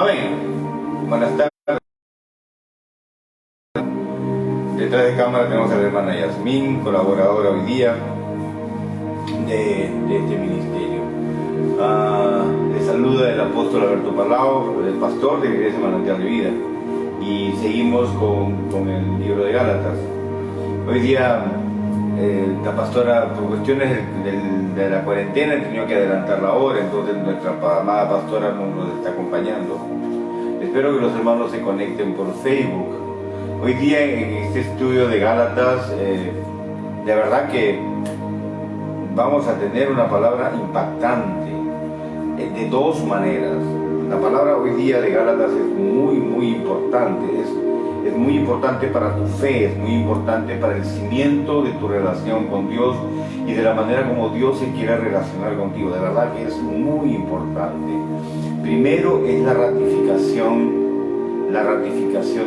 Amén. Buenas tardes. Detrás de cámara tenemos a la hermana Yasmín, colaboradora hoy día de este ministerio. Le saluda el apóstol Alberto Palau, el pastor de la Iglesia Manantial de Vida. Y seguimos con el libro de Gálatas. Hoy día la pastora, por cuestiones de la cuarentena, ha tenido que adelantar la hora, entonces nuestra amada pastora no nos está acompañando. Espero que los hermanos se conecten por Facebook. Hoy día en este estudio de Gálatas, de verdad que vamos a tener una palabra impactante, de dos maneras. La palabra hoy día de Gálatas es muy importante, es muy importante para tu fe, es muy importante para el cimiento de tu relación con Dios y de la manera como Dios se quiere relacionar contigo. De verdad que es muy importante. Primero es la ratificación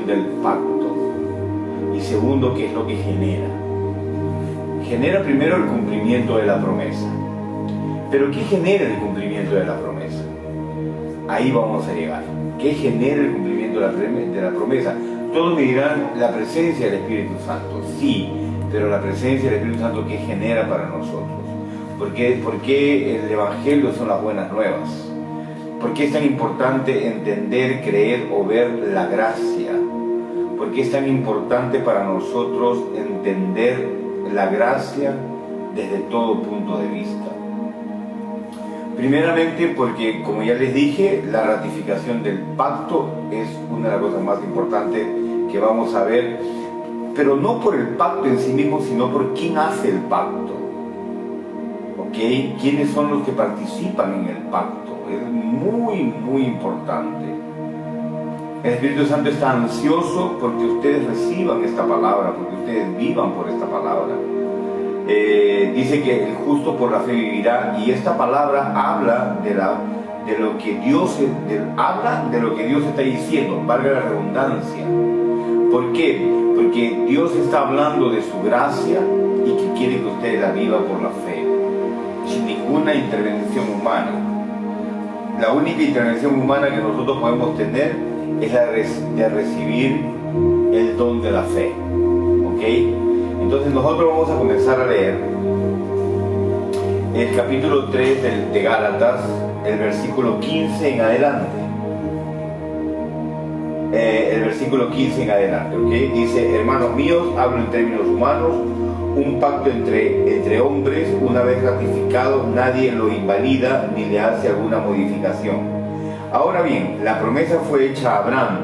del pacto. Y segundo, ¿qué es lo que genera? Genera primero el cumplimiento de la promesa. Pero ¿qué genera el cumplimiento de la promesa? Ahí vamos a llegar. ¿Qué genera el cumplimiento de la promesa? Todos me dirán, la presencia del Espíritu Santo. Sí, pero la presencia del Espíritu Santo, ¿qué genera para nosotros? ¿Por qué el Evangelio son las buenas nuevas? ¿Por qué es tan importante entender, creer o ver la gracia? ¿Por qué es tan importante para nosotros entender la gracia desde todo punto de vista? Primeramente porque, como ya les dije, la ratificación del pacto es una de las cosas más importantes que vamos a ver, pero no por el pacto en sí mismo, sino por quién hace el pacto. ¿Ok? ¿Quiénes son los que participan en el pacto? Es muy importante. El Espíritu Santo está ansioso porque ustedes reciban esta palabra, porque ustedes vivan por esta palabra. Dice que el justo por la fe vivirá, y esta palabra habla de lo que Dios está diciendo, valga la redundancia. ¿Por qué? Porque Dios está hablando de su gracia y que quiere que ustedes la vivan por la fe, sin ninguna intervención humana. La única intervención humana que nosotros podemos tener es la de recibir el don de la fe. ¿Ok? Entonces nosotros vamos a comenzar a leer el capítulo 3 de Gálatas, el versículo 15 en adelante. El versículo 15 en adelante, ¿ok? Dice: hermanos míos, hablo en términos humanos, un pacto entre hombres, una vez ratificado, nadie lo invalida ni le hace alguna modificación. Ahora bien, la promesa fue hecha a Abraham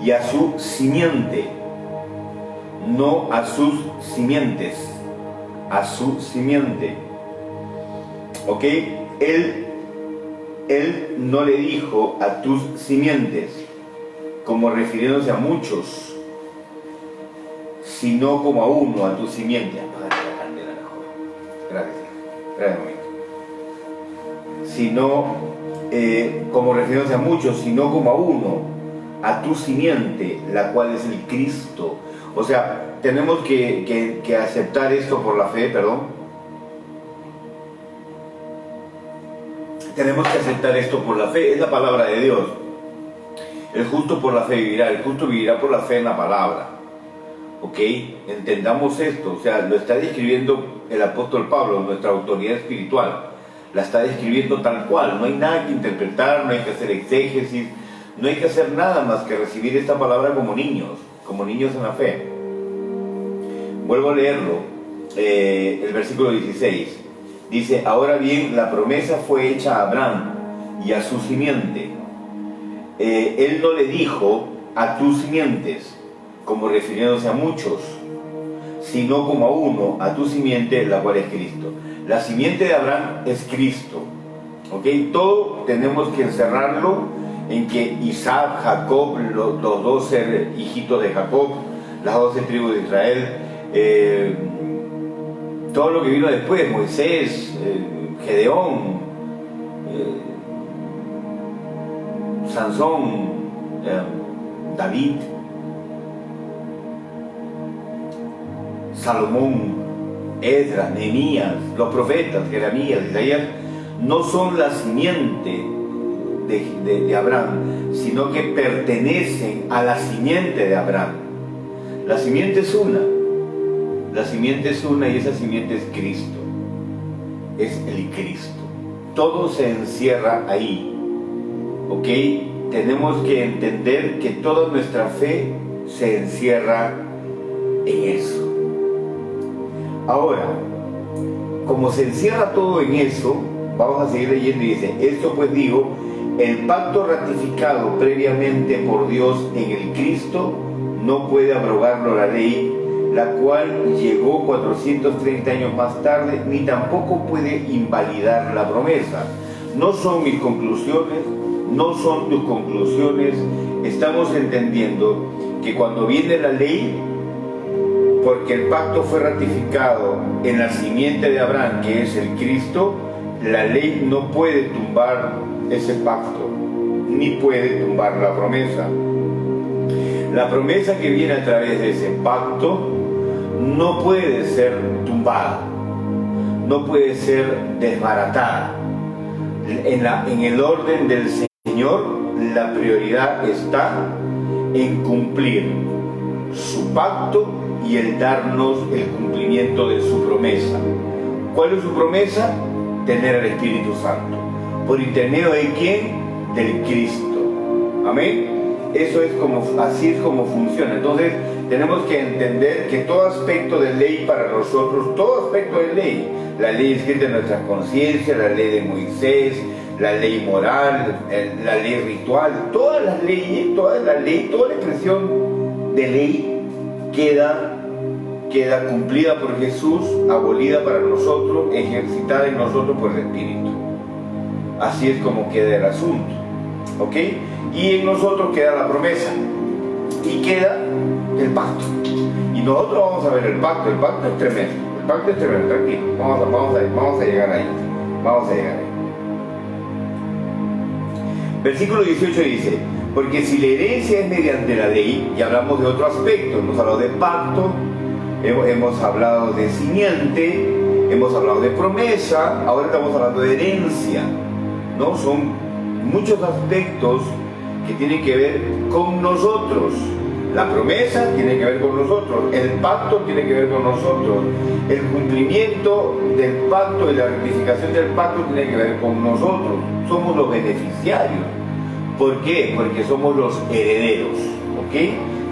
y a su simiente, no a sus simientes, a su simiente. ¿Ok? Él no le dijo a tus simientes, como refiriéndose a muchos, sino como a uno, a tu simiente. Apágate la candela mejor. Gracias. Gracias, momento. Sino, como refiriéndose a muchos, sino como a uno, a tu simiente, la cual es el Cristo. O sea, tenemos que aceptar esto por la fe, Tenemos que aceptar esto por la fe, es la palabra de Dios. El justo por la fe vivirá, el justo vivirá por la fe en la palabra. ¿Ok? Entendamos esto, o sea, lo está describiendo el apóstol Pablo, nuestra autoridad espiritual. La está describiendo tal cual, no hay nada que interpretar, no hay que hacer exégesis, no hay que hacer nada más que recibir esta palabra como niños en la fe. Vuelvo a leerlo, el versículo 16. Dice: ahora bien, la promesa fue hecha a Abraham y a su simiente. Él no le dijo a tus simientes, como refiriéndose a muchos, sino como a uno, a tu simiente, la cual es Cristo. La simiente de Abraham es Cristo. ¿Ok? Todo tenemos que encerrarlo en que Isaac, Jacob, los 12 hijitos de Jacob, las 12 tribus de Israel, todo lo que vino después, Moisés, Gedeón, Sansón, David, Salomón, Esdras, Nehemías, los profetas, Jeremías, Isaías, no son la simiente de Abraham, sino que pertenecen a la simiente de Abraham. La simiente es una. La simiente es una y esa simiente es Cristo. Es el Cristo. Todo se encierra ahí. ¿Ok? Tenemos que entender que toda nuestra fe se encierra en eso. Ahora, como se encierra todo en eso, vamos a seguir leyendo y dice: esto pues digo, el pacto ratificado previamente por Dios en el Cristo no puede abrogarlo la ley, la cual llegó 430 años más tarde, ni tampoco puede invalidar la promesa. No son mis conclusiones, no son tus conclusiones. Estamos entendiendo que cuando viene la ley, porque el pacto fue ratificado en la simiente de Abraham, que es el Cristo, la ley no puede tumbar ese pacto, ni puede tumbar la promesa. La promesa que viene a través de ese pacto no puede ser tumbada, no puede ser desbaratada. En el orden del Señor, la prioridad está en cumplir su pacto y el darnos el cumplimiento de su promesa. ¿Cuál es su promesa? Tener al Espíritu Santo. ¿Por intermedio de quién? Del Cristo. Amén. Eso es así es como funciona. Entonces tenemos que entender que todo aspecto de ley para nosotros, todo aspecto de ley, la ley escrita en nuestra conciencia, la ley de Moisés, la ley moral, la ley ritual, todas las leyes, toda la expresión de ley queda cumplida por Jesús, abolida para nosotros, ejercitada en nosotros por el Espíritu. Así es como queda el asunto, ¿ok? Y en nosotros queda la promesa y queda el pacto. Y nosotros vamos a ver el pacto es tremendo, tranquilo, vamos a llegar ahí, Versículo 18 dice: porque si la herencia es mediante la ley, y hablamos de otro aspecto, hemos hablado de pacto, hemos hablado de simiente, hemos hablado de promesa, ahora estamos hablando de herencia, ¿no? Son muchos aspectos que tienen que ver con nosotros. La promesa tiene que ver con nosotros, el pacto tiene que ver con nosotros, el cumplimiento del pacto y la rectificación del pacto tiene que ver con nosotros. Somos los beneficiarios. ¿Por qué? Porque somos los herederos, ¿ok?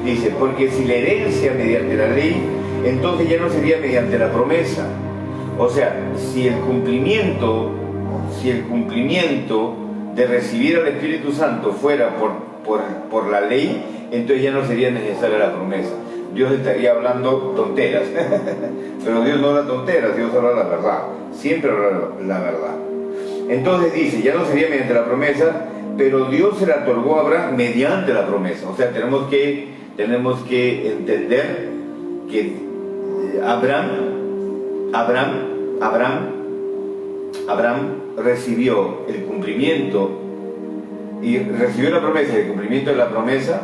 Dice: porque si la herencia mediante la ley, entonces ya no sería mediante la promesa. O sea, si el cumplimiento de recibir al Espíritu Santo fuera por la ley, entonces ya no sería necesaria la promesa. Dios estaría hablando tonteras. Pero Dios no habla tonteras, Dios habla la verdad. Siempre habla la verdad. Entonces dice: ya no sería mediante la promesa, pero Dios se la otorgó a Abraham mediante la promesa. O sea, tenemos que entender que Abraham recibió el cumplimiento y recibió la promesa y el cumplimiento de la promesa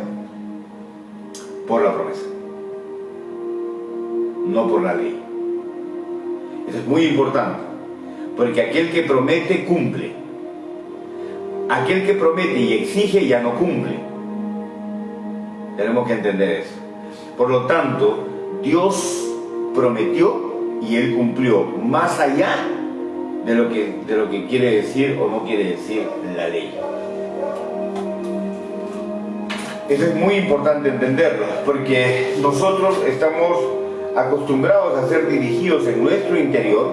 por la promesa, no por la ley. Eso es muy importante, porque aquel que promete cumple, aquel que promete y exige ya no cumple. Tenemos que entender eso. Por lo tanto, Dios prometió y Él cumplió, más allá de lo que quiere decir o no quiere decir la ley. Eso es muy importante entenderlo, porque nosotros estamos acostumbrados a ser dirigidos en nuestro interior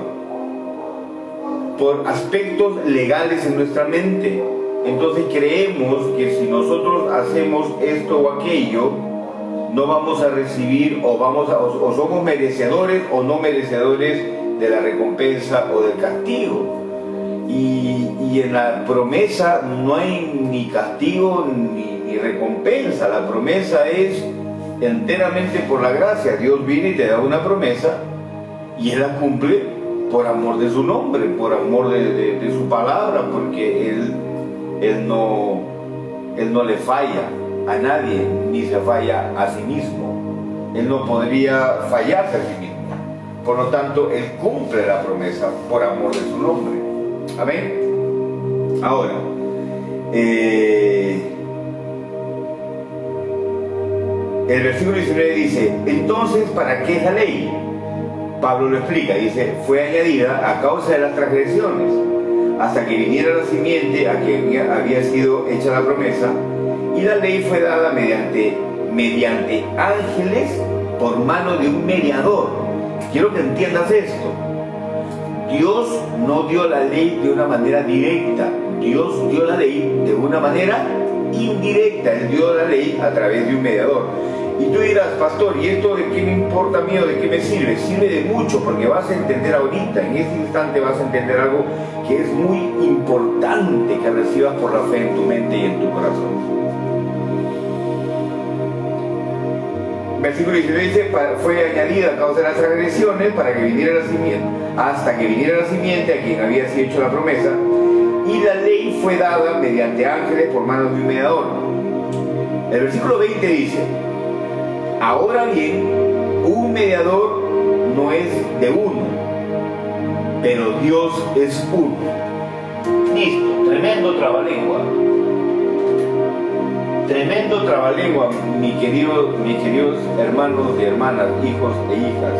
por aspectos legales en nuestra mente. Entonces creemos que si nosotros hacemos esto o aquello, no vamos a recibir o somos merecedores o no merecedores de la recompensa o del castigo. Y en la promesa no hay ni castigo ni recompensa. La promesa es enteramente por la gracia. Dios viene y te da una promesa y Él la cumple por amor de su nombre, por amor de su palabra, porque Él no le falla a nadie, ni se falla a sí mismo. Él no podría fallarse a sí mismo. Por lo tanto, Él cumple la promesa por amor de su nombre. Amén. Ahora, El versículo 19 dice, entonces, ¿para qué es la ley? Pablo lo explica, dice, fue añadida a causa de las transgresiones, hasta que viniera la simiente a que había sido hecha la promesa, y la ley fue dada mediante ángeles por mano de un mediador. Quiero que entiendas esto. Dios no dio la ley de una manera directa, Dios dio la ley de una manera indirecta. Él dio la ley a través de un mediador. Y tú dirás, pastor, ¿y esto de qué me importa a mí o de qué me sirve? Sirve de mucho, porque vas a entender ahorita, en este instante vas a entender algo que es muy importante que recibas por la fe en tu mente y en tu corazón. Versículo 19 dice, fue añadida a causa de las transgresiones para que viniera la simiente, hasta que viniera la simiente a quien había sido hecho la promesa, y la ley fue dada mediante ángeles por manos de un mediador. El versículo 20 dice, ahora bien, un mediador no es de uno, pero Dios es uno. Listo, tremendo trabalengua. Tremendo trabalengua, mis queridos hermanos y hermanas, hijos e hijas.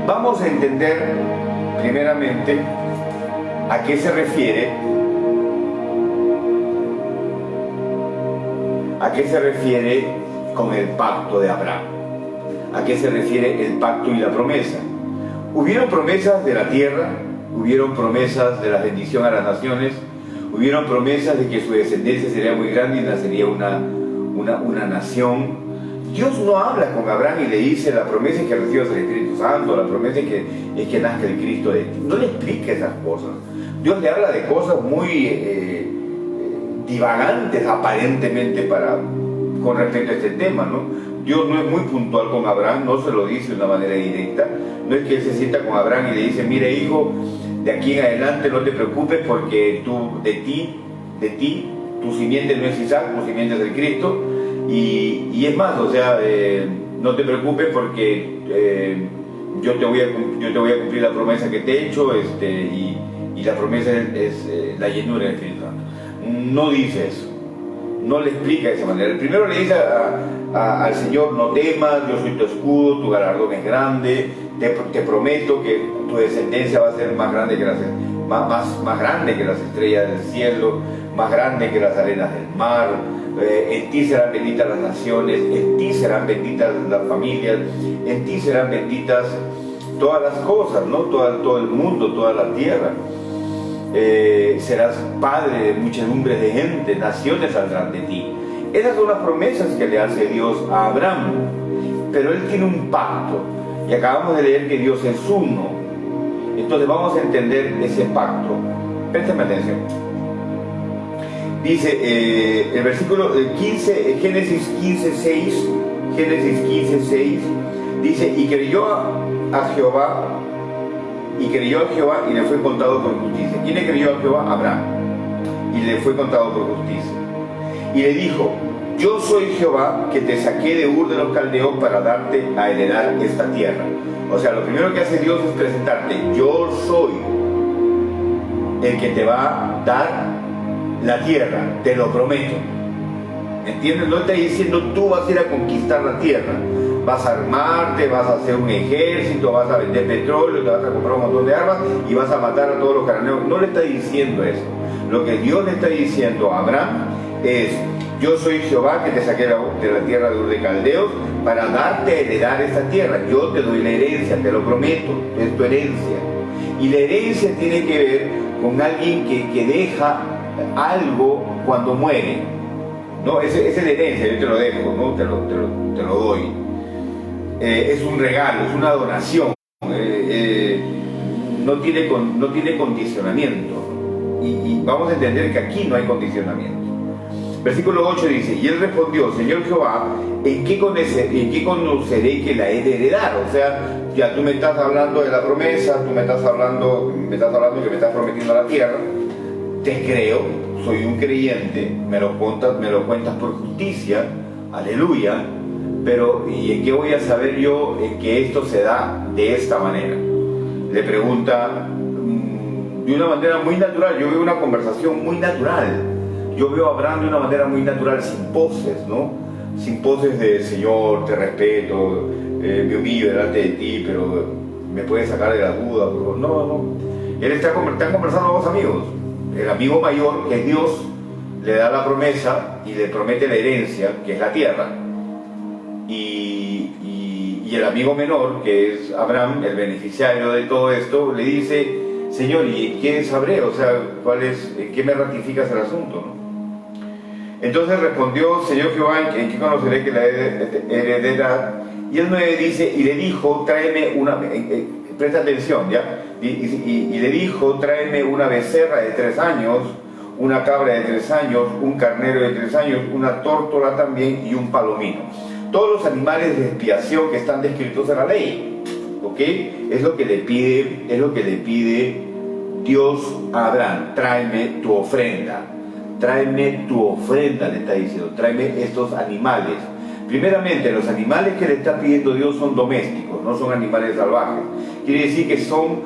Vamos a entender primeramente a qué se refiere con el pacto de Abraham. ¿A qué se refiere el pacto y la promesa? Hubieron promesas de la tierra, hubieron promesas de la bendición a las naciones, hubieron promesas de que su descendencia sería muy grande y nacería una nación. Dios no habla con Abraham y le dice, la promesa es que recibas el Espíritu Santo, la promesa es que nazca el Cristo de ti. No le explica esas cosas. Dios le habla de cosas muy divagantes aparentemente con respecto a este tema, ¿no? Dios no es muy puntual con Abraham, no se lo dice de una manera directa. No es que él se sienta con Abraham y le dice, mire hijo, de aquí en adelante no te preocupes porque de ti, tu simiente no es Isaac, tu simiente es el Cristo. Y es más, o sea, no te preocupes porque yo te voy a cumplir la promesa que te he hecho, y la promesa es la llenura del Espíritu Santo. No dice eso, no le explica de esa manera. El primero le dice al Señor, no temas, yo soy tu escudo, tu galardón es grande, te prometo que tu descendencia va a ser más grande que las estrellas del cielo, más grande que las arenas del mar. En ti serán benditas las naciones, en ti serán benditas las familias, en ti serán benditas todas las cosas, ¿no? Todo el mundo, toda la tierra. Serás padre de muchedumbres de gente, naciones saldrán de ti. Esas son las promesas que le hace Dios a Abraham. Pero él tiene un pacto, y acabamos de leer que Dios es uno. Entonces vamos a entender ese pacto. Préstame atención. Dice el versículo 15, Génesis 15:6, dice, y creyó a Jehová y le fue contado por justicia. ¿Quién le creyó a Jehová? Abraham. Y le fue contado por justicia. Y le dijo, yo soy Jehová que te saqué de Ur de los Caldeos para darte a heredar esta tierra. O sea, lo primero que hace Dios es presentarte, yo soy el que te va a dar la tierra, te lo prometo. ¿Entiendes? No está diciendo tú vas a ir a conquistar la tierra, vas a armarte, vas a hacer un ejército, vas a vender petróleo, te vas a comprar un montón de armas y vas a matar a todos los cananeos. No le está diciendo eso. Lo que Dios le está diciendo a Abraham es, yo soy Jehová que te saqué de la tierra de Ur de Caldeos para darte a heredar esta tierra. Yo te doy la herencia, te lo prometo, es tu herencia. Y la herencia tiene que ver con alguien que deja algo cuando muere, ¿no? Esa es la herencia, yo te lo dejo, ¿no? Te lo doy. Es un regalo, es una donación, no tiene condicionamiento, y vamos a entender que aquí no hay condicionamiento. Versículo 8 dice, y él respondió, Señor Jehová, ¿en qué conoceré que la he de heredar? O sea, ya tú me estás hablando de la promesa, tú me estás hablando que me estás prometiendo la tierra. Te creo, soy un creyente, me lo cuentas por justicia, aleluya, pero ¿y en qué voy a saber yo en que esto se da de esta manera? Le pregunta de una manera muy natural. Yo veo una conversación muy natural. yo veo a Abraham de una manera muy natural, sin poses, ¿no? Sin poses de Señor, te respeto, me humillo delante de ti, pero me puedes sacar de la duda. Pero no. Están conversando dos amigos. El amigo mayor, que es Dios, le da la promesa y le promete la herencia, que es la tierra. Y el amigo menor, que es Abraham, el beneficiario de todo esto, le dice: Señor, ¿y qué sabré? O sea, ¿en qué me ratificas el asunto, no? Entonces respondió: Señor Jehová, ¿en qué conoceré que la heredad? Y el 9 dice: y le dijo, tráeme una... presta atención, ¿ya? Y le dijo: tráeme una becerra de 3 años, una cabra de 3 años, un carnero de 3 años, una tórtola también y un palomino. Todos los animales de expiación que están descritos en la ley, ¿ok? Es lo que le pide Dios a Abraham: tráeme tu ofrenda. Tráeme tu ofrenda, le está diciendo, tráeme estos animales. Primeramente, los animales que le está pidiendo Dios son domésticos, no son animales salvajes. Quiere decir que son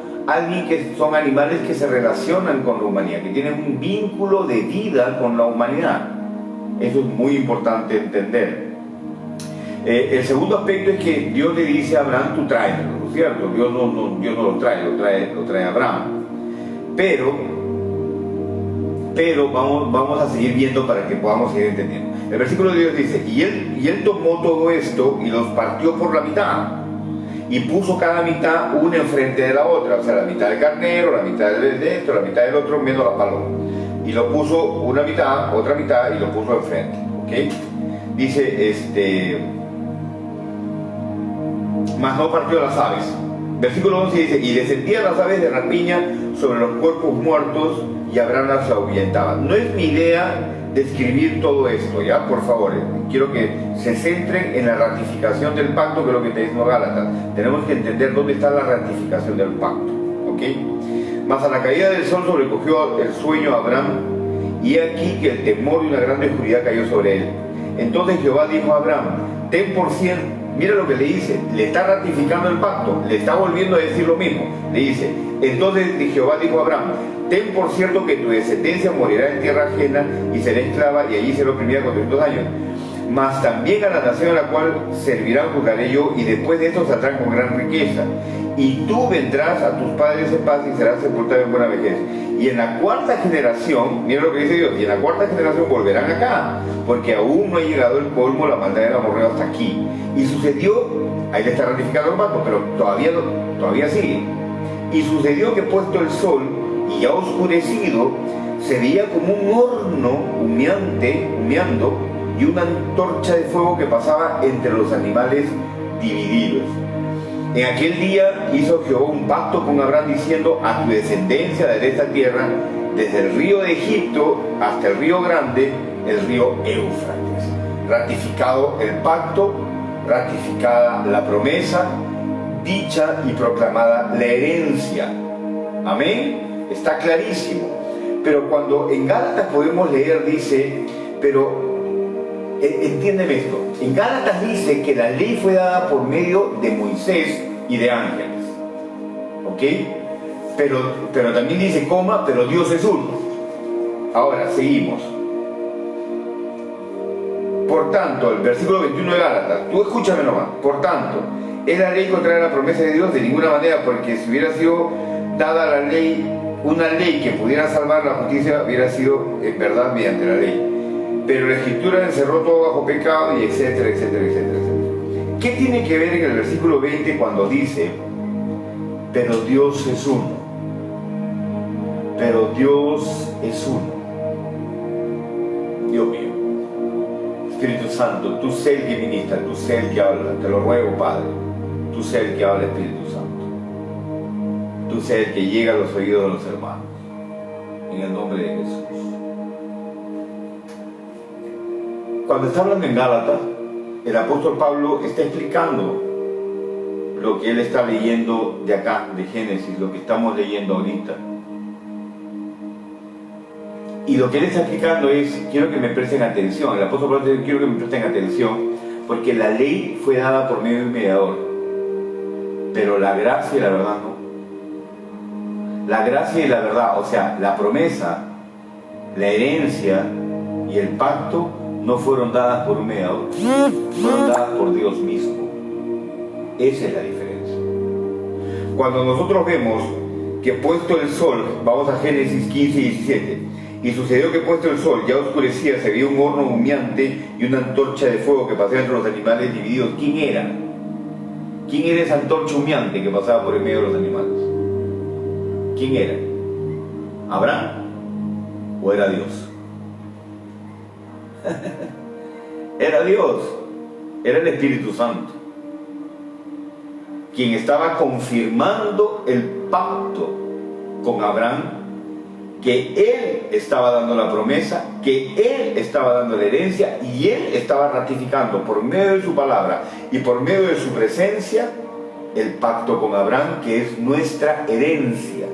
animales que se relacionan con la humanidad, que tienen un vínculo de vida con la humanidad. Eso es muy importante entender. El segundo aspecto es que Dios le dice a Abraham: tú tráemelo, ¿no es cierto? Dios no lo trae Abraham. Pero vamos a seguir viendo para que podamos seguir entendiendo. El versículo de Dios dice: y él tomó todo esto y los partió por la mitad, y puso cada mitad una enfrente de la otra, o sea, la mitad del carnero, la mitad de esto, la mitad del otro, menos la paloma. Y lo puso una mitad, otra mitad, y lo puso enfrente, ¿ok? Dice, mas no partió las aves. Versículo 11 dice: y descendían las aves de rapiña sobre los cuerpos muertos, y Abraham las ahuyentaba. No es mi idea describir todo esto, ¿ya? Por favor, quiero que se centren en la ratificación del pacto, que es lo que te dice Gálatas. Tenemos que entender dónde está la ratificación del pacto, ¿ok? Mas a la caída del sol sobrecogió el sueño a Abraham, y aquí que el temor y una grande oscuridad cayó sobre él. Entonces Jehová dijo a Abraham: ten por cierto, mira lo que le dice, le está ratificando el pacto, le está volviendo a decir lo mismo. Le dice: entonces Jehová dijo a Abraham: ten por cierto que tu descendencia morirá en tierra ajena y será esclava, y allí será oprimida con 300 años. Mas también a la nación a la cual servirán juzgaré yo, y después de esto saldrán con gran riqueza. Y tú vendrás a tus padres en paz y serás sepultado en buena vejez. Y en la cuarta generación, mira lo que dice Dios, y en la cuarta generación volverán acá, porque aún no ha llegado el colmo, la maldad del amorreo hasta aquí. Y sucedió, ahí le está ratificando el pacto, pero todavía sigue. Y sucedió que puesto el sol y ya oscurecido, se veía como un horno humeando, y una antorcha de fuego que pasaba entre los animales divididos. En aquel día hizo Jehová un pacto con Abraham, diciendo: a tu descendencia daré esta tierra, desde el río de Egipto hasta el río grande, el río Éufrates. Ratificado el pacto, ratificada la promesa, dicha y proclamada la herencia. Amén. Está clarísimo. Pero cuando en Gálatas podemos leer, dice, pero entiéndeme esto, en Gálatas dice que la ley fue dada por medio de Moisés y de ángeles, ¿ok? Pero también dice, pero Dios es uno. Ahora, seguimos. Por tanto, el versículo 21 de Gálatas, tú escúchame nomás. Por tanto, ¿es la ley contraria a la promesa de Dios? De ninguna manera, porque si hubiera sido dada la ley, una ley que pudiera salvar la justicia, hubiera sido en verdad mediante la ley. Pero la Escritura encerró todo bajo pecado, y etcétera, etcétera, etcétera, etcétera. ¿Qué tiene que ver en el versículo 20 cuando dice, pero Dios es uno? Pero Dios es uno. Dios mío. Espíritu Santo, tú sé el que ministra, tú sé el que habla, te lo ruego, Padre. Tú sé el que habla, Espíritu Santo. Tú sé el que llega a los oídos de los hermanos. En el nombre de Jesús. Cuando está hablando en Gálatas, el apóstol Pablo está explicando lo que él está leyendo de acá, de Génesis, lo que estamos leyendo ahorita. Y lo que él está explicando es, quiero que me presten atención, el apóstol Pablo dice, quiero que me presten atención, porque la ley fue dada por medio de un mediador, pero la gracia y la verdad no. La gracia y la verdad, o sea, la promesa, la herencia, y el pacto no fueron dadas por un mediador, fueron dadas por Dios mismo. Esa es la diferencia. Cuando nosotros vemos que puesto el sol, vamos a Génesis 15 y 17, y sucedió que puesto el sol ya oscurecía, se veía un horno humeante y una antorcha de fuego que pasaba entre los animales divididos. ¿Quién era? ¿Quién era esa antorcha humeante que pasaba por el medio de los animales? ¿Quién era? ¿Abraham o era Dios? Era Dios, era el Espíritu Santo, quien estaba confirmando el pacto con Abraham, que él estaba dando la promesa, que él estaba dando la herencia, y él estaba ratificando por medio de su palabra y por medio de su presencia el pacto con Abraham, que es nuestra herencia.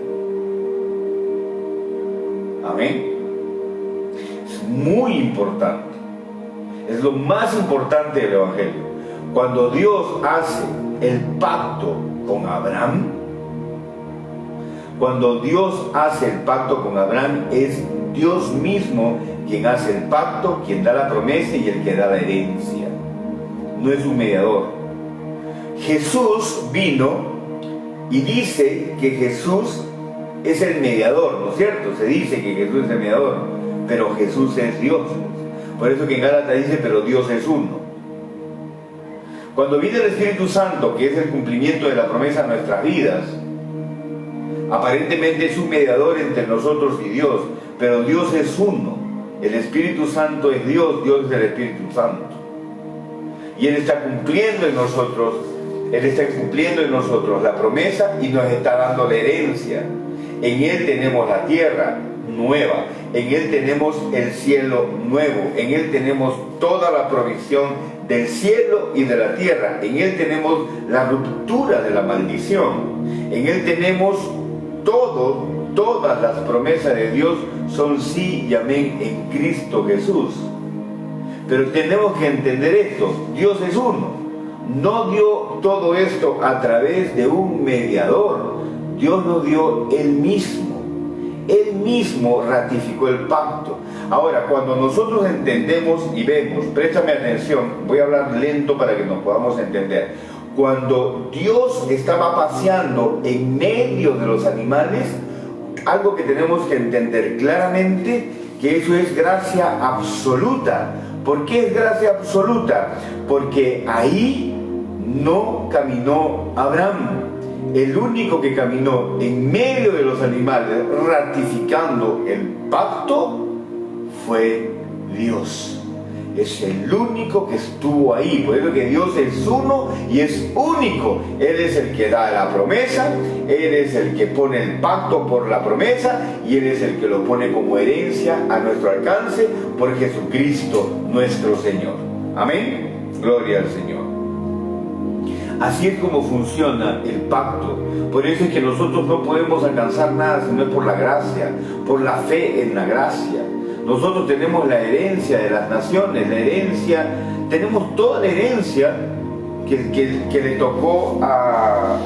Amén. Es muy importante, es lo más importante del Evangelio. Cuando Dios hace el pacto con Abraham, cuando Dios hace el pacto con Abraham, es Dios mismo quien hace el pacto, quien da la promesa y el que da la herencia. No es un mediador. Jesús vino y dice que Jesús es el mediador, ¿no es cierto? Se dice que Jesús es el mediador, pero Jesús es Dios. Por eso que en Gálatas dice, pero Dios es uno. Cuando viene el Espíritu Santo, que es el cumplimiento de la promesa en nuestras vidas, aparentemente es un mediador entre nosotros y Dios, pero Dios es uno. El Espíritu Santo es Dios, Dios es el Espíritu Santo. Y Él está cumpliendo en nosotros, la promesa y nos está dando la herencia. En Él tenemos la tierra nueva, en Él tenemos el cielo nuevo, en Él tenemos toda la provisión del cielo y de la tierra, en Él tenemos la ruptura de la maldición, en Él tenemos todas las promesas de Dios son sí y amén en Cristo Jesús. Pero tenemos que entender esto, Dios es uno, no dio todo esto a través de un mediador, Dios nos dio Él mismo ratificó el pacto. Ahora, cuando nosotros entendemos y vemos, préstame atención, voy a hablar lento para que nos podamos entender. Cuando Dios estaba paseando en medio de los animales, algo que tenemos que entender claramente, que eso es gracia absoluta. ¿Por qué es gracia absoluta? Porque ahí no caminó Abraham. El único que caminó en medio de los animales ratificando el pacto fue Dios. Es el único que estuvo ahí. Por eso que Dios es uno y es único. Él es el que da la promesa, Él es el que pone el pacto por la promesa y Él es el que lo pone como herencia a nuestro alcance por Jesucristo nuestro Señor. Amén. Gloria al Señor. Así es como funciona el pacto. Por eso es que nosotros no podemos alcanzar nada si no es por la gracia, por la fe en la gracia. Nosotros tenemos la herencia de las naciones, tenemos toda la herencia que le tocó a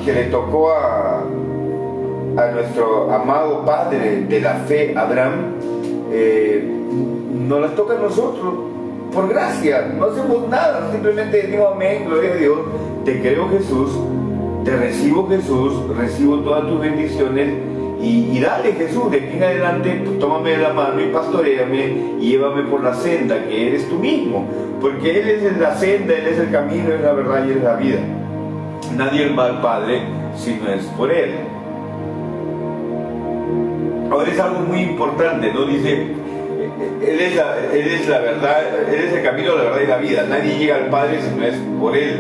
nuestro amado Padre de la fe, Abraham. Nos las toca a nosotros por gracia, no hacemos nada, simplemente decimos amén, gloria a Dios, te creo Jesús, te recibo Jesús, recibo todas tus bendiciones y dale Jesús, de aquí en adelante pues, tómame de la mano y pastoréame y llévame por la senda que eres tú mismo, porque Él es la senda, Él es el camino, es la verdad y es la vida. Nadie va al Padre si no es por Él. Ahora es algo muy importante, ¿no? Dice, Él es la verdad, Él es el camino, la verdad y la vida. Nadie llega al Padre si no es por Él.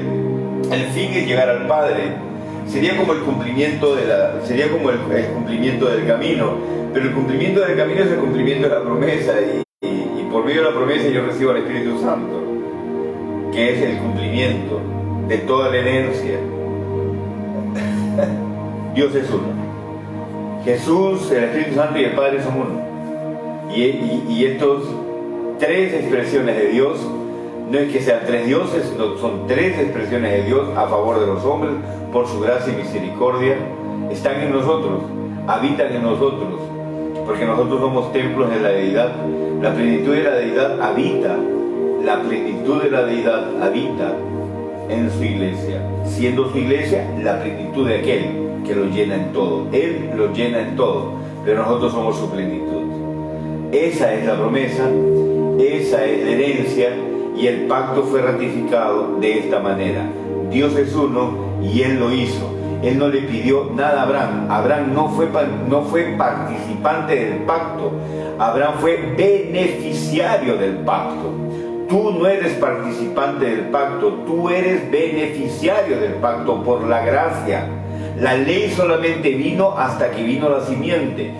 El fin es llegar al Padre. Sería como el cumplimiento el cumplimiento del camino, pero el cumplimiento del camino es el cumplimiento de la promesa y por medio de la promesa yo recibo al Espíritu Santo, que es el cumplimiento de toda la herencia. Dios es uno. Jesús, el Espíritu Santo y el Padre son uno. Y estos tres expresiones de Dios, no es que sean tres dioses, son tres expresiones de Dios a favor de los hombres, por su gracia y misericordia, están en nosotros, habitan en nosotros, porque nosotros somos templos de la deidad. La plenitud de la deidad habita, la plenitud de la deidad habita en su iglesia, siendo su iglesia la plenitud de aquel que lo llena en todo. Él lo llena en todo, pero nosotros somos su plenitud. Esa es la promesa, esa es la herencia, y el pacto fue ratificado de esta manera. Dios es uno y Él lo hizo. Él no le pidió nada a Abraham. Abraham no fue participante del pacto. Abraham fue beneficiario del pacto. Tú no eres participante del pacto, tú eres beneficiario del pacto por la gracia. La ley solamente vino hasta que vino la simiente.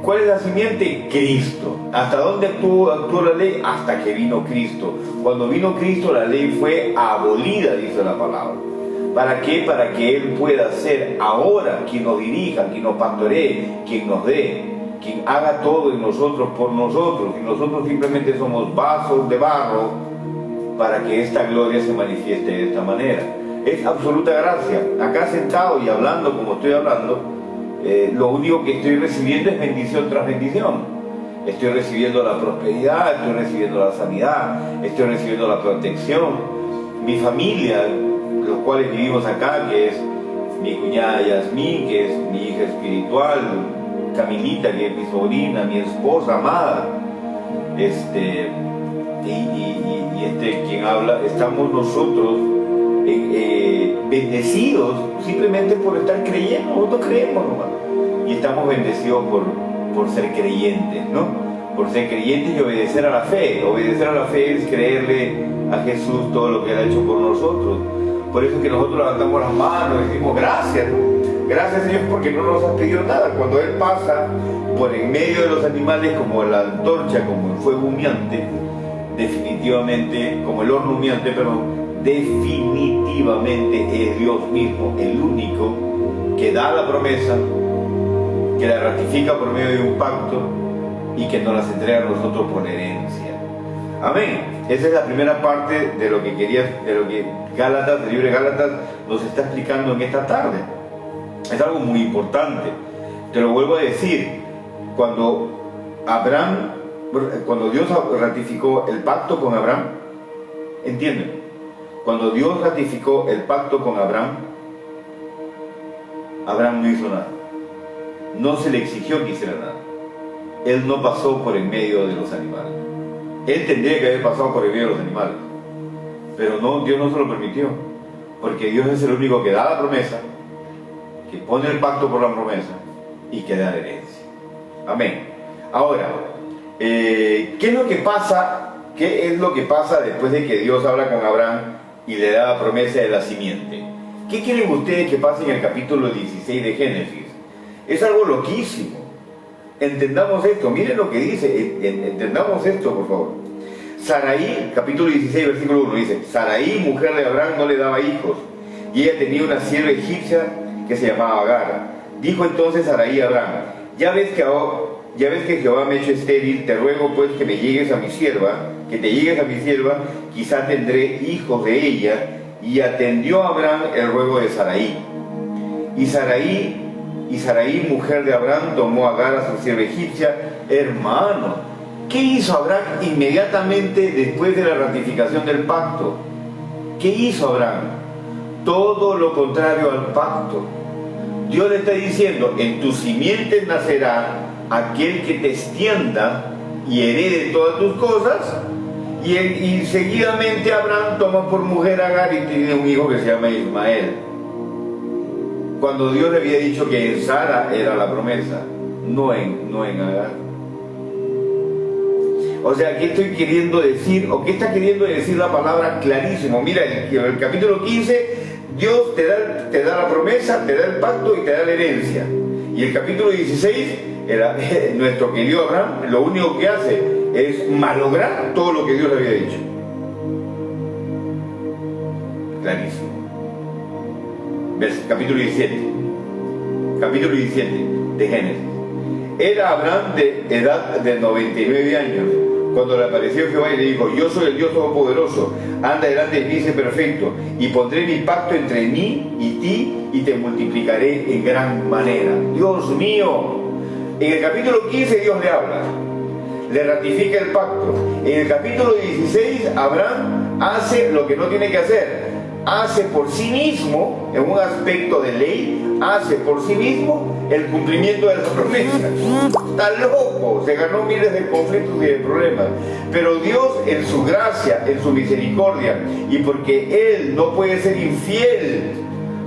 ¿Cuál es la simiente? Cristo. ¿Hasta dónde actuó la ley? Hasta que vino Cristo. Cuando vino Cristo, la ley fue abolida, dice la palabra. ¿Para qué? Para que Él pueda ser ahora quien nos dirija, quien nos pastoree, quien nos dé, quien haga todo en nosotros por nosotros. Y nosotros simplemente somos vasos de barro para que esta gloria se manifieste de esta manera. Es absoluta gracia. Acá sentado y hablando como estoy hablando, lo único que estoy recibiendo es bendición tras bendición. Estoy recibiendo la prosperidad, estoy recibiendo la sanidad, estoy recibiendo la protección. Mi familia, los cuales vivimos acá, que es mi cuñada Yasmín, que es mi hija espiritual, Camilita, que es mi sobrina, mi esposa amada, quien habla, estamos nosotros bendecidos simplemente por estar creyendo. Nosotros creemos nomás y estamos bendecidos por ser creyentes, ¿no? Por ser creyentes y obedecer a la fe. Obedecer a la fe es creerle a Jesús todo lo que Él ha hecho por nosotros. Por eso es que nosotros levantamos las manos y decimos gracias, gracias Señor, porque no nos has pedido nada. Cuando Él pasa por en medio de los animales como la antorcha, como el fuego humeante, definitivamente, como el horno humeante, perdón, definitivamente es Dios mismo el único que da la promesa, que la ratifica por medio de un pacto y que nos las entrega a nosotros por herencia. Amén. Esa es la primera parte de lo que Gálatas, el libro de Gálatas, nos está explicando en esta tarde. Es algo muy importante. Te lo vuelvo a decir. Cuando Dios ratificó el pacto con Abraham, ¿entienden? Cuando Dios ratificó el pacto con Abraham, Abraham no hizo nada. No se le exigió que hiciera nada. Él no pasó por en medio de los animales. Él tendría que haber pasado por en medio de los animales. Pero no, Dios no se lo permitió. Porque Dios es el único que da la promesa, que pone el pacto por la promesa y que da la herencia. Amén. Ahora, ¿qué es lo que pasa? ¿Qué es lo que pasa después de que Dios habla con Abraham y le da la promesa de la simiente? ¿Qué quieren ustedes que pase en el capítulo 16 de Génesis? Es algo loquísimo. Entendamos esto, miren lo que dice, entendamos esto por favor. Sarai, capítulo 16, versículo 1, dice: Sarai, mujer de Abraham, no le daba hijos, y ella tenía una sierva egipcia que se llamaba Agar. Dijo entonces Sarai a Abraham: ya ves que Jehová me ha hecho estéril, te ruego pues que te llegues a mi sierva, quizá tendré hijos de ella. Y atendió a Abraham el ruego de Sarai. Y Sarai, mujer de Abraham, tomó a Agar a su sierva egipcia. Hermano, ¿qué hizo Abraham inmediatamente después de la ratificación del pacto? ¿Qué hizo Abraham? Todo lo contrario al pacto. Dios le está diciendo: en tus simientes nacerá aquel que te extienda y herede todas tus cosas. Y seguidamente Abraham toma por mujer a Agar y tiene un hijo que se llama Ismael. Cuando Dios le había dicho que en Sara era la promesa, no en Agar. O sea, ¿qué estoy queriendo decir? ¿O qué está queriendo decir la palabra clarísimo? Mira, en el capítulo 15, Dios te da la promesa, te da el pacto y te da la herencia. Y el capítulo 16, nuestro querido Abraham, lo único que hace es malograr todo lo que Dios le había dicho. Clarísimo. Capítulo 17 de Génesis. Era Abraham de edad de 99 años cuando le apareció Jehová y le dijo: yo soy el Dios Todopoderoso, anda delante de mí y sé perfecto, y pondré mi pacto entre mí y ti y te multiplicaré en gran manera. Dios mío. En el capítulo 15 Dios le habla. le ratifica el pacto. En el capítulo 16, Abraham hace lo que no tiene que hacer. Hace por sí mismo, en un aspecto de ley, hace por sí mismo el cumplimiento de la promesa. Está loco, se ganó miles de conflictos y de problemas. Pero Dios, en su gracia, en su misericordia, y porque Él no puede ser infiel,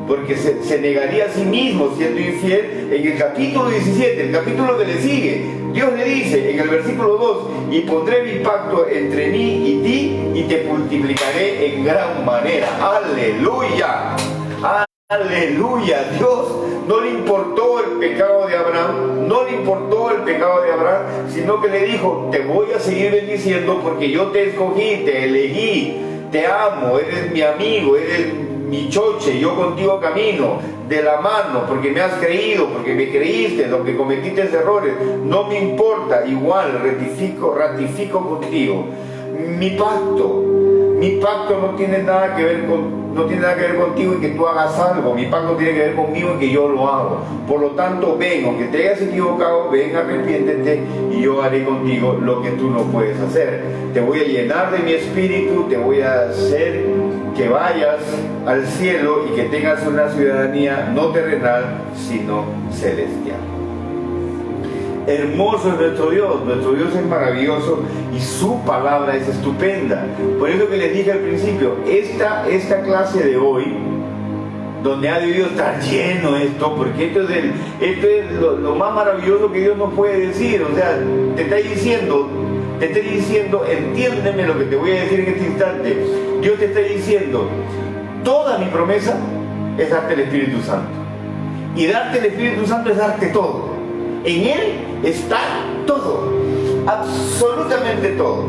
porque se negaría a sí mismo siendo infiel, en el capítulo 17, el capítulo que le sigue, Dios le dice en el versículo 2, y pondré mi pacto entre mí y ti, y te multiplicaré en gran manera. ¡Aleluya! ¡Aleluya! Dios no le importó el pecado de Abraham, no le importó el pecado de Abraham, sino que le dijo, te voy a seguir bendiciendo porque yo te escogí, te elegí, te amo, eres mi amigo, eres mi choche, yo contigo camino de la mano, porque me has creído, porque me creíste, aunque cometiste errores, no me importa, igual ratifico contigo. Mi pacto no tiene nada que ver contigo y que tú hagas algo. Mi pacto tiene que ver conmigo y que yo lo hago. Por lo tanto, ven, aunque te hayas equivocado, ven, arrepiéntete y yo haré contigo lo que tú no puedes hacer. Te voy a llenar de mi espíritu, te voy a hacer que vayas al cielo y que tengas una ciudadanía no terrenal, sino celestial. Hermoso es nuestro Dios es maravilloso y su palabra es estupenda. Por eso que les dije al principio, esta clase de hoy, donde ha debido estar lleno esto, porque esto es lo más maravilloso que Dios nos puede decir. O sea, te está diciendo, entiéndeme lo que te voy a decir en este instante. Dios te está diciendo, toda mi promesa es darte el Espíritu Santo. Y darte el Espíritu Santo es darte todo. En Él está todo, absolutamente todo.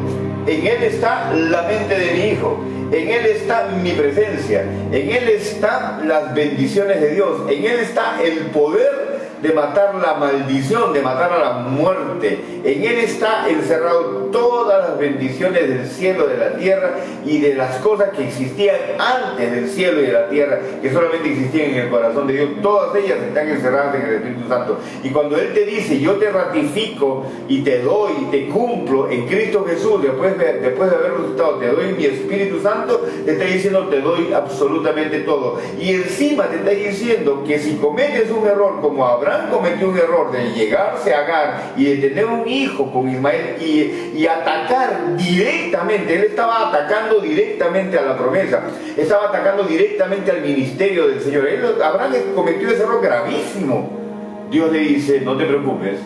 En Él está la mente de mi Hijo, en Él está mi presencia, en Él están las bendiciones de Dios, en Él está el poder de matar la maldición, de matar a la muerte. En Él está encerrado todas las bendiciones del cielo, de la tierra y de las cosas que existían antes del cielo y de la tierra, que solamente existían en el corazón de Dios. Todas ellas están encerradas en el Espíritu Santo. Y cuando Él te dice, yo te ratifico y te doy y te cumplo en Cristo Jesús, después de haber resucitado, te doy mi Espíritu Santo, te está diciendo, te doy absolutamente todo. Y encima te está diciendo que si cometes un error como Abraham cometió un error de llegarse a Agar y de tener un hijo con Ismael y atacar directamente, él estaba atacando directamente a la promesa, estaba atacando directamente al ministerio del Señor. Abraham cometió ese error gravísimo. Dios le dice, no te preocupes,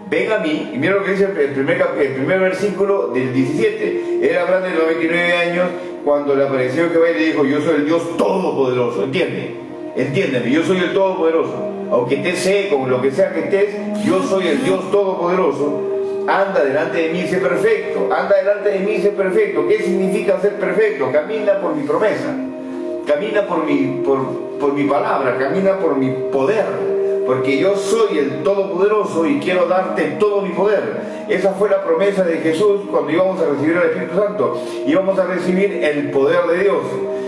ven a mí. Y mira lo que dice el primer versículo del 17. Era Abraham de 99 años cuando le apareció Jehová y le dijo, yo soy el Dios Todopoderoso. Entiéndeme, yo soy el Todopoderoso. Aunque estés seco, lo que sea que estés, yo soy el Dios Todopoderoso. Anda delante de mí y sé perfecto. Anda delante de mí y sé perfecto. ¿Qué significa ser perfecto? Camina por mi promesa. Camina por mi palabra. Camina por mi poder. Porque yo soy el Todopoderoso y quiero darte todo mi poder. Esa fue la promesa de Jesús cuando íbamos a recibir el Espíritu Santo. Íbamos a recibir el poder de Dios.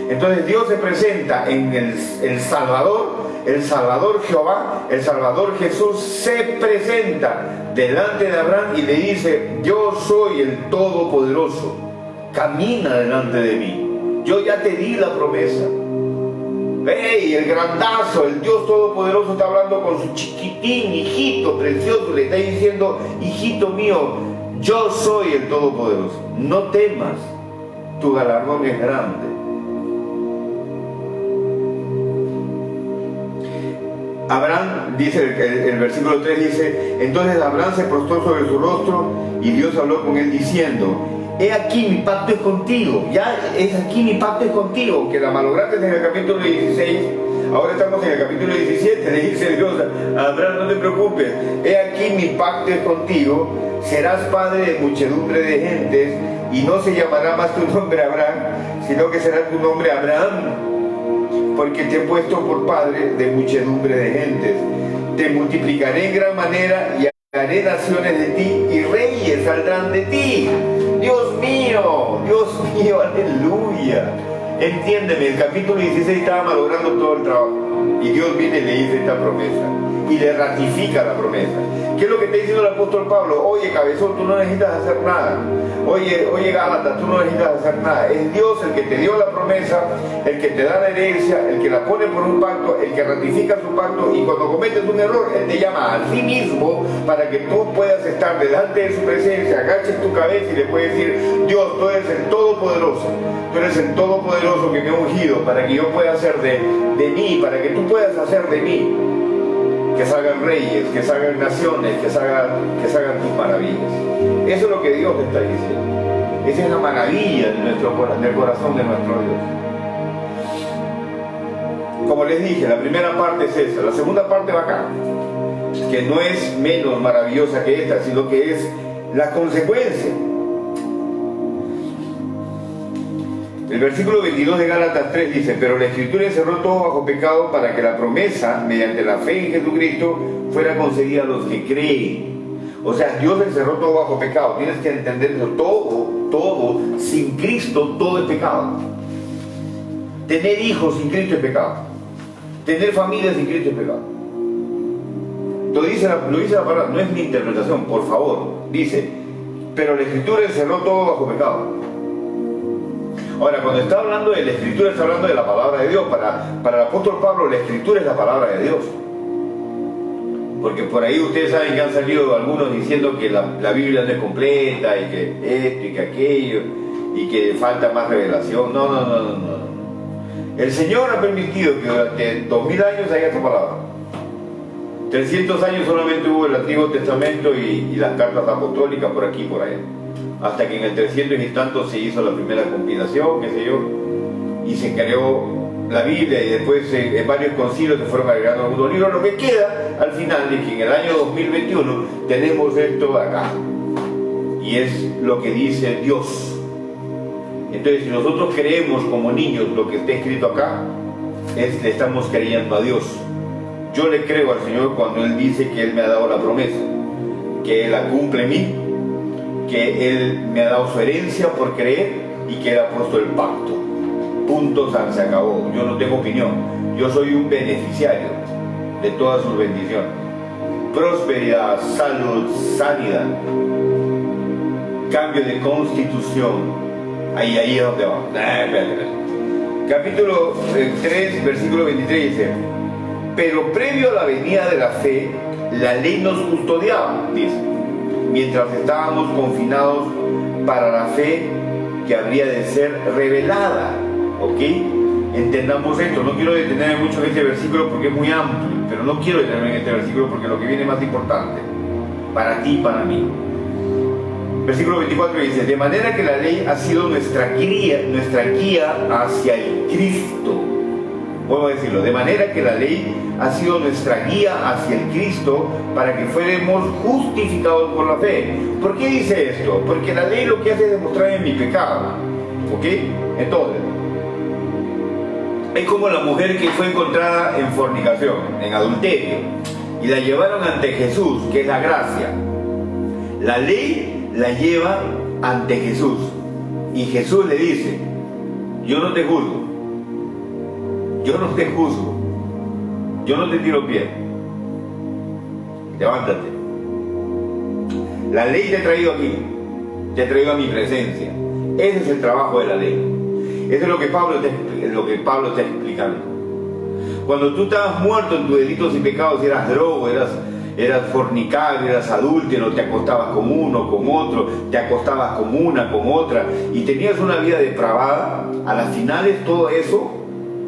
Entonces Dios se presenta en el Salvador Jehová, el Salvador Jesús se presenta delante de Abraham y le dice, yo soy el Todopoderoso, camina delante de mí, yo ya te di la promesa. ¡Ey! El grandazo, el Dios Todopoderoso está hablando con su chiquitín, hijito precioso, le está diciendo, hijito mío, yo soy el Todopoderoso, no temas, tu galardón es grande. Abraham, dice el versículo 3, dice, entonces Abraham se postró sobre su rostro y Dios habló con él diciendo, he aquí mi pacto es contigo, ya es aquí mi pacto es contigo, que la malograste en el capítulo 16, ahora estamos en el capítulo 17, le dice Dios a Abraham, no te preocupes, he aquí mi pacto es contigo, serás padre de muchedumbre de gentes y no se llamará más tu nombre Abraham, sino que será tu nombre Abraham, porque te he puesto por padre de muchedumbre de gentes. Te multiplicaré en gran manera y haré naciones de ti y reyes saldrán de ti. Dios mío, aleluya. Entiéndeme, el capítulo 16 estaba malogrando todo el trabajo. Y Dios viene y le dice esta promesa y le ratifica la promesa. ¿Qué es lo que está diciendo el apóstol Pablo? Oye, cabezón, tú no necesitas hacer nada. Oye, Gálatas, tú no necesitas hacer nada. Es Dios el que te dio la promesa, el que te da la herencia, el que la pone por un pacto, el que ratifica su pacto, y cuando cometes un error, Él te llama a sí mismo para que tú puedas estar delante de su presencia, agaches tu cabeza y le puedes decir: Dios, tú eres el Todopoderoso, tú eres el Todopoderoso que me ha ungido para que yo pueda hacer de mí, para que tú puedas hacer de mí que salgan reyes, que salgan naciones, que salgan tus maravillas. Eso es lo que Dios te está diciendo. Esa es la maravilla del corazón de nuestro Dios. Como les dije, la primera parte es esa. La segunda parte va acá, que no es menos maravillosa que esta, sino que es la consecuencia. El versículo 22 de Gálatas 3 dice: pero la Escritura encerró todo bajo pecado para que la promesa, mediante la fe en Jesucristo, fuera concedida a los que creen. O sea, Dios encerró todo bajo pecado. Tienes que entender eso. Todo, sin Cristo, todo es pecado. Tener hijos sin Cristo es pecado. Tener familia sin Cristo es pecado. Lo dice la palabra, no es mi interpretación, por favor. Dice: pero la Escritura encerró todo bajo pecado. Ahora, cuando está hablando de la Escritura, está hablando de la palabra de Dios. Para el apóstol Pablo, la Escritura es la palabra de Dios. Porque por ahí ustedes saben que han salido algunos diciendo que la Biblia no es completa, y que esto y que aquello, y que falta más revelación. No. El Señor ha permitido que durante 2000 años haya esta palabra. 300 años solamente hubo el Antiguo Testamento y las cartas apostólicas por aquí y por allá. Hasta que en el 300 y tanto se hizo la primera compilación, qué sé yo, y se creó la Biblia, y después en varios concilios se fueron agregando algunos libros. Lo que queda al final es que en el año 2021 tenemos esto acá, y es lo que dice Dios. Entonces, si nosotros creemos como niños lo que está escrito acá, le estamos creyendo a Dios. Yo le creo al Señor cuando Él dice que Él me ha dado la promesa, que Él la cumple en mí, que Él me ha dado su herencia por creer y que Él ha puesto el pacto. Punto, se acabó. Yo no tengo opinión. Yo soy un beneficiario de todas sus bendiciones. Prosperidad, salud, sanidad, cambio de constitución. Ahí es donde va. Capítulo 3, versículo 23 dice: pero previo a la venida de la fe, la ley nos custodiaba, dice, mientras estábamos confinados para la fe que habría de ser revelada. ¿Ok? Entendamos esto. No quiero detenerme mucho en este versículo porque es muy amplio, pero no quiero detenerme en este versículo porque lo que viene es más importante para ti y para mí. Versículo 24 dice: de manera que la ley ha sido nuestra guía hacia el Cristo. Vuelvo a decirlo: de manera que la ley ha sido nuestra guía hacia el Cristo para que fuéramos justificados por la fe. ¿Por qué dice esto? Porque la ley lo que hace es demostrar en mi pecado. ¿Ok? Entonces, es como la mujer que fue encontrada en fornicación, en adulterio, y la llevaron ante Jesús, que es la gracia. La ley la lleva ante Jesús, y Jesús le dice: yo no te juzgo, yo no te juzgo, yo no te tiro pie, levántate. La ley te ha traído aquí, te ha traído a mi presencia. Ese es el trabajo de la ley. Eso es lo que Pablo está explicando. Cuando tú estabas muerto en tus delitos y pecados, eras drogo, eras fornicario, eras adúltero, te acostabas con uno, con otro, te acostabas con una, con otra, y tenías una vida depravada, a las finales todo eso,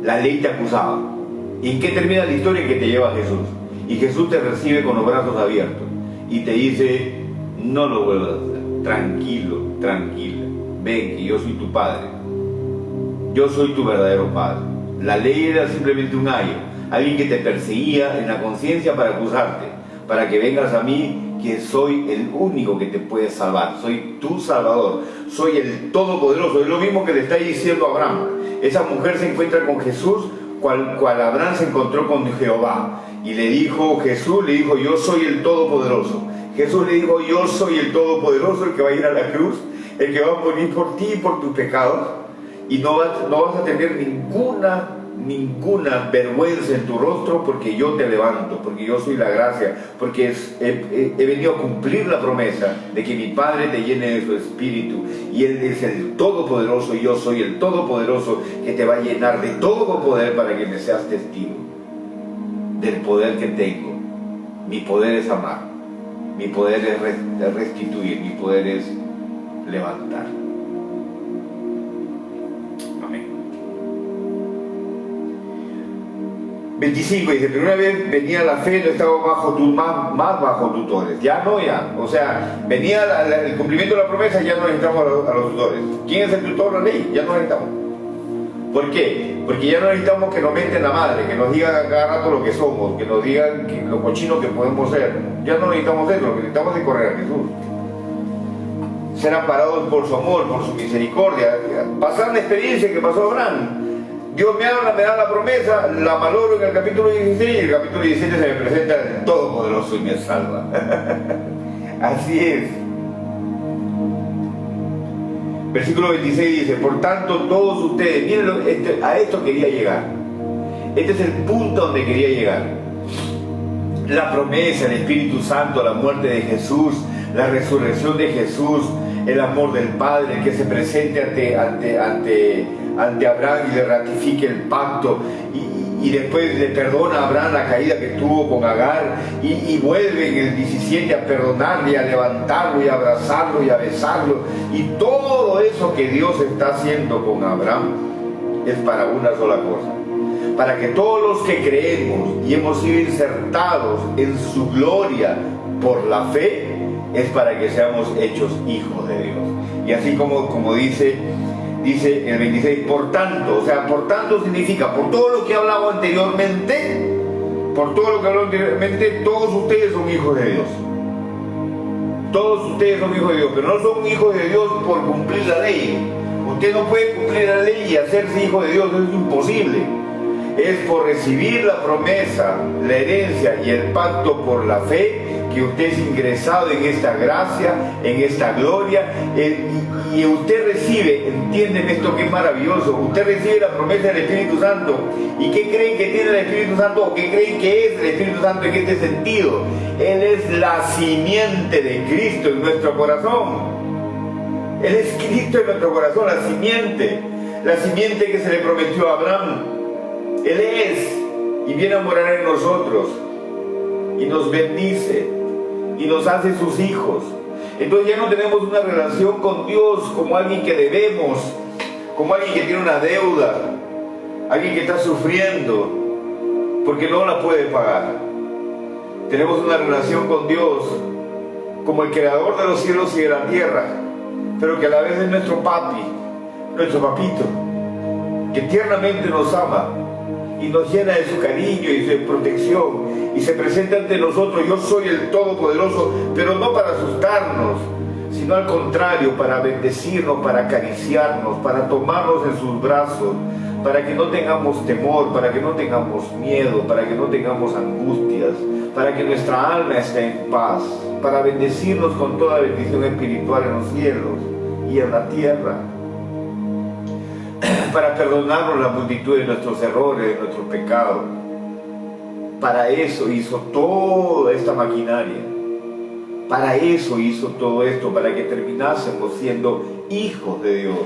la ley te acusaba. ¿Y en qué termina la historia? En que te lleva a Jesús. Y Jesús te recibe con los brazos abiertos y te dice: no lo vuelvas a hacer, tranquilo, tranquila, ven que yo soy tu Padre. Yo soy tu verdadero Padre. La ley era simplemente un ayo, alguien que te perseguía en la conciencia para acusarte, para que vengas a mí, que soy el único que te puede salvar. Soy tu Salvador, soy el Todopoderoso. Es lo mismo que le está diciendo a Abraham. Esa mujer se encuentra con Jesús, cual Abraham se encontró con Jehová. Y le dijo, Jesús le dijo: yo soy el Todopoderoso. Jesús le dijo: yo soy el Todopoderoso, el que va a ir a la cruz, el que va a morir por ti y por tus pecados. Y no vas a tener ninguna ninguna vergüenza en tu rostro, porque yo te levanto, porque yo soy la gracia, porque he venido a cumplir la promesa de que mi Padre te llene de su Espíritu, y Él es el Todopoderoso, y yo soy el Todopoderoso que te va a llenar de todo poder para que me seas testigo del poder que tengo. Mi poder es amar, mi poder es restituir, mi poder es levantar. Amén. 25 dice, pero una vez venía la fe, no estaba más bajo tutores. Ya. O sea, venía el cumplimiento de la promesa, ya no necesitamos a los tutores. ¿Quién es el tutor? La ley. Ya no necesitamos. ¿Por qué? Porque ya no necesitamos que nos meten la madre, que nos digan a cada rato lo que somos, que nos digan lo cochinos que podemos ser. Ya no necesitamos eso, lo que necesitamos es correr a Jesús. Ser amparados por su amor, por su misericordia. Pasar la experiencia que pasó Abraham. Dios me da la promesa, la valoro en el capítulo 16, y el capítulo 17 se me presenta el Todopoderoso y me salva. Así es. Versículo 26 dice, por tanto todos ustedes, miren, a esto quería llegar. Este es el punto donde quería llegar. La promesa, el Espíritu Santo, la muerte de Jesús, la resurrección de Jesús, el amor del Padre, que se presente ante Abraham y le ratifique el pacto, y después le perdona a Abraham la caída que tuvo con Agar, y vuelve en el 17 a perdonarle, a levantarlo y a abrazarlo y a besarlo, y todo eso que Dios está haciendo con Abraham es para una sola cosa: para que todos los que creemos y hemos sido insertados en su gloria por la fe, es para que seamos hechos hijos de Dios. Y así como dice el 26, por tanto, o sea, por tanto significa, por todo lo que he hablado anteriormente, todos ustedes son hijos de Dios. Todos ustedes son hijos de Dios, pero no son hijos de Dios por cumplir la ley. Usted no puede cumplir la ley y hacerse hijo de Dios, eso es imposible. Es por recibir la promesa, la herencia y el pacto por la fe, que usted es ingresado en esta gracia, en esta gloria, y usted recibe, entienden esto que es maravilloso, usted recibe la promesa del Espíritu Santo. ¿Y qué creen que tiene el Espíritu Santo? ¿O qué creen que es el Espíritu Santo en este sentido? Él es la simiente de Cristo en nuestro corazón. Él es Cristo en nuestro corazón, la simiente que se le prometió a Abraham. Él es, y viene a morar en nosotros, y nos bendice, y nos hace sus hijos. Entonces ya no tenemos una relación con Dios como alguien que debemos, como alguien que tiene una deuda, alguien que está sufriendo porque no la puede pagar. Tenemos una relación con Dios como el creador de los cielos y de la tierra, pero que a la vez es nuestro papi, nuestro papito, que tiernamente nos ama y nos llena de su cariño y de su protección, y se presenta ante nosotros: yo soy el Todopoderoso, pero no para asustarnos, sino al contrario, para bendecirnos, para acariciarnos, para tomarnos en sus brazos, para que no tengamos temor, para que no tengamos miedo, para que no tengamos angustias, para que nuestra alma esté en paz, para bendecirnos con toda bendición espiritual en los cielos y en la tierra, para perdonarnos la multitud de nuestros errores, de nuestros pecados. Para eso hizo toda esta maquinaria. Para eso hizo todo esto, para que terminásemos siendo hijos de Dios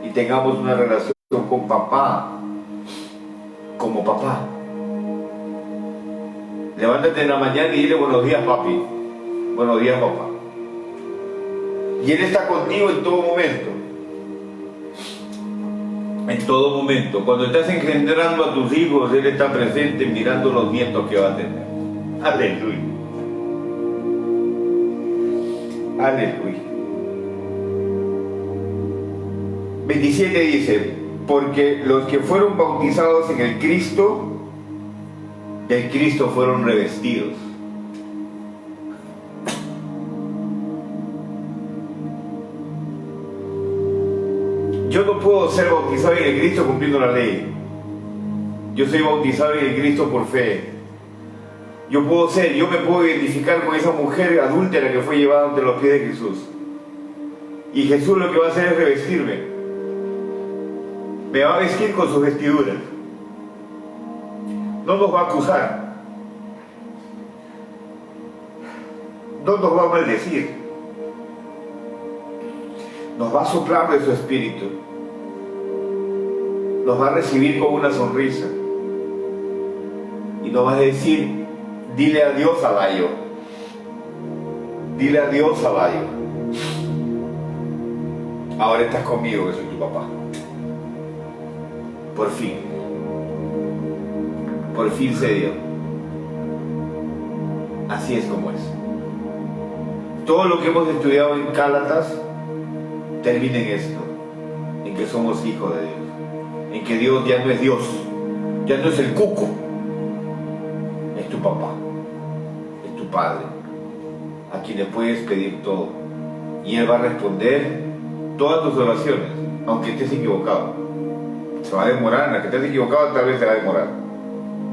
y tengamos una relación con papá, como papá. Levántate en la mañana y dile: buenos días, papi. Buenos días, papá. Y Él está contigo en todo momento. En todo momento. Cuando estás engendrando a tus hijos, Él está presente mirando los nietos que va a tener. Aleluya. Aleluya. 27 dice: porque los que fueron bautizados en el Cristo fueron revestidos. Yo no puedo ser bautizado en el Cristo cumpliendo la ley. Yo soy bautizado en el Cristo por fe. Yo me puedo identificar con esa mujer adúltera que fue llevada ante los pies de Jesús. Y Jesús lo que va a hacer es revestirme. me va a vestir con sus vestiduras. No nos va a acusar. No nos va a maldecir. Nos va a soplar de su espíritu. Nos va a recibir con una sonrisa. Y nos va a decir, dile adiós a Layo. Dile adiós a Layo. Ahora estás conmigo, que soy tu papá. Por fin. Por fin se dio. Así es como es. Todo lo que hemos estudiado en Gálatas termina en esto, en que somos hijos de Dios, en que Dios ya no es Dios, ya no es el cuco, es tu papá, es tu padre, a quien le puedes pedir todo, y Él va a responder todas tus oraciones, aunque estés equivocado. Se va a demorar, en la que estés equivocado tal vez te va a demorar,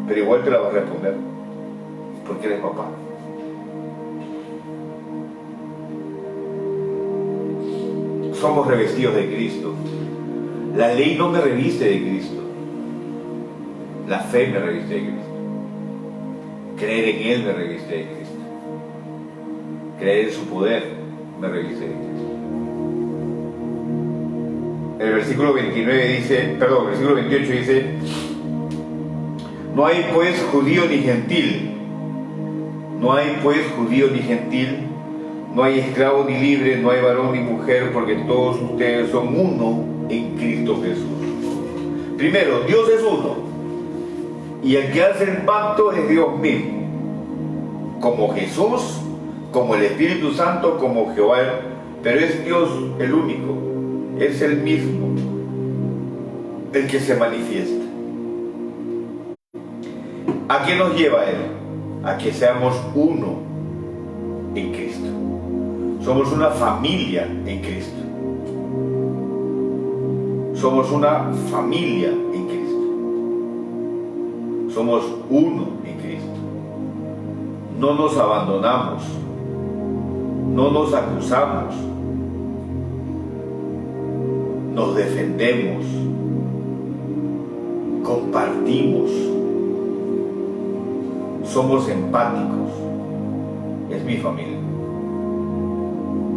pero igual te la va a responder, porque eres papá. Somos revestidos de Cristo. La ley no me reviste de Cristo. La fe me reviste de Cristo. Creer en Él me reviste de Cristo. Creer en su poder me reviste de Cristo. El versículo 29 dice, el versículo 28 dice, no hay pues judío ni gentil. No hay pues judío ni gentil. No hay esclavo ni libre, no hay varón ni mujer, porque todos ustedes son uno en Cristo Jesús. Primero, Dios es uno. Y el que hace el pacto es Dios mismo. Como Jesús, como el Espíritu Santo, como Jehová. Pero es Dios el único. Es el mismo. El que se manifiesta. ¿A qué nos lleva Él? A que seamos uno en Cristo. Somos una familia en Cristo. Somos una familia en Cristo. Somos uno en Cristo. No nos abandonamos. No nos acusamos. Nos defendemos. Compartimos. Somos empáticos. Es mi familia.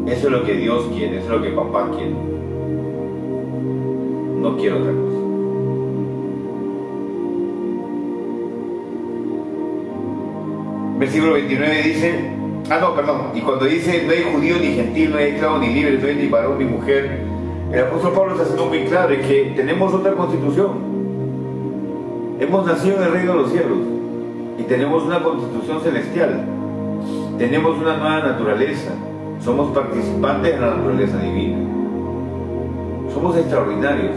Eso es lo que Dios quiere, eso es lo que papá quiere. No quiero otra cosa. Versículo 29 dice, y cuando dice no hay judío ni gentil, no hay esclavo ni libre, no hay ni varón ni mujer, el apóstol Pablo está haciendo muy claro es que tenemos otra constitución. Hemos nacido en el reino de los cielos y tenemos una constitución celestial. Tenemos una nueva naturaleza. Somos participantes de la naturaleza divina. Somos extraordinarios.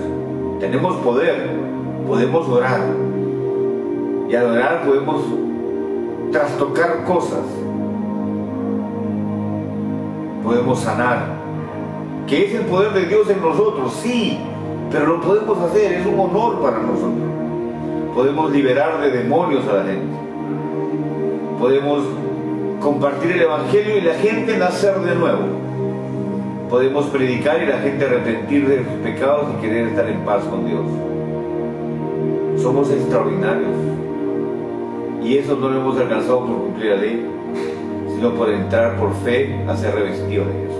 Tenemos poder. Podemos orar. Y al orar podemos trastocar cosas. Podemos sanar. ¿Qué es el poder de Dios en nosotros? Sí, pero lo podemos hacer. Es un honor para nosotros. Podemos liberar de demonios a la gente. Podemos compartir el Evangelio y la gente nacer de nuevo. Podemos predicar y la gente arrepentir de sus pecados y querer estar en paz con Dios. Somos extraordinarios. Y eso no lo hemos alcanzado por cumplir la ley, sino por entrar por fe a ser revestidos de Jesús.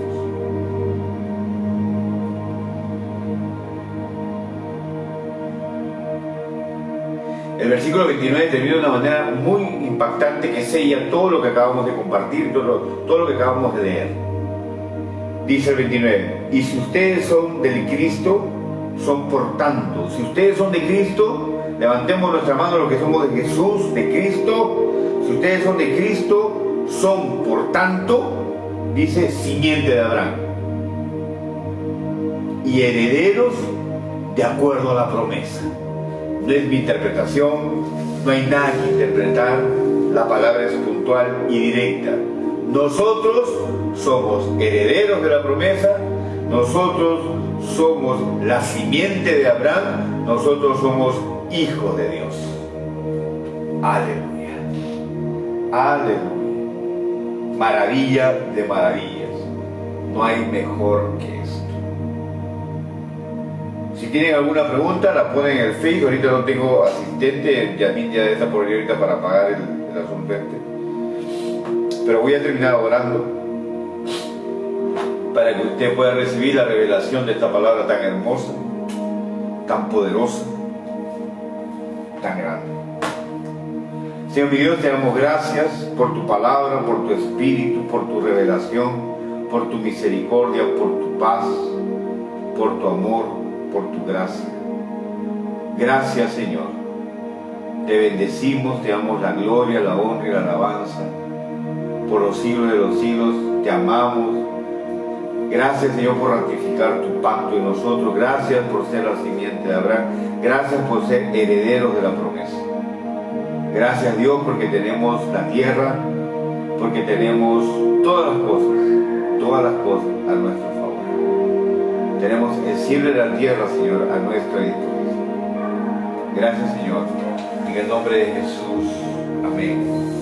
El versículo 29 termina de una manera muy impactante que sella todo lo que acabamos de compartir, todo lo que acabamos de leer. Dice el 29, y si ustedes son del Cristo, son por tanto. Si ustedes son de Cristo, levantemos nuestra mano los que somos de Jesús, de Cristo. Si ustedes son de Cristo, son por tanto, dice, simiente de Abraham. Y herederos de acuerdo a la promesa. No es mi interpretación, no hay nada que interpretar, la palabra es puntual y directa. Nosotros somos herederos de la promesa, nosotros somos la simiente de Abraham, nosotros somos hijos de Dios. Aleluya, aleluya, maravilla de maravillas, no hay mejor que esto. Si tienen alguna pregunta, la ponen en el Facebook. Ahorita no tengo asistente, Yamín ya está por ahí ahorita para pagar el asunto este. Pero voy a terminar orando para que usted pueda recibir la revelación de esta palabra tan hermosa, tan poderosa, tan grande. Señor mi Dios, te damos gracias por tu palabra, por tu espíritu, por tu revelación, por tu misericordia, por tu paz, por tu amor, por tu gracia. Gracias, Señor. Te bendecimos, te damos la gloria, la honra y la alabanza. Por los siglos de los siglos te amamos. Gracias, Señor, por ratificar tu pacto en nosotros. Gracias por ser la simiente de Abraham. Gracias por ser herederos de la promesa. Gracias, Dios, porque tenemos la tierra, porque tenemos todas las cosas a nuestro favor. Tenemos el cielo y la tierra, Señor, a nuestra disposición. Gracias, Señor. En el nombre de Jesús. Amén.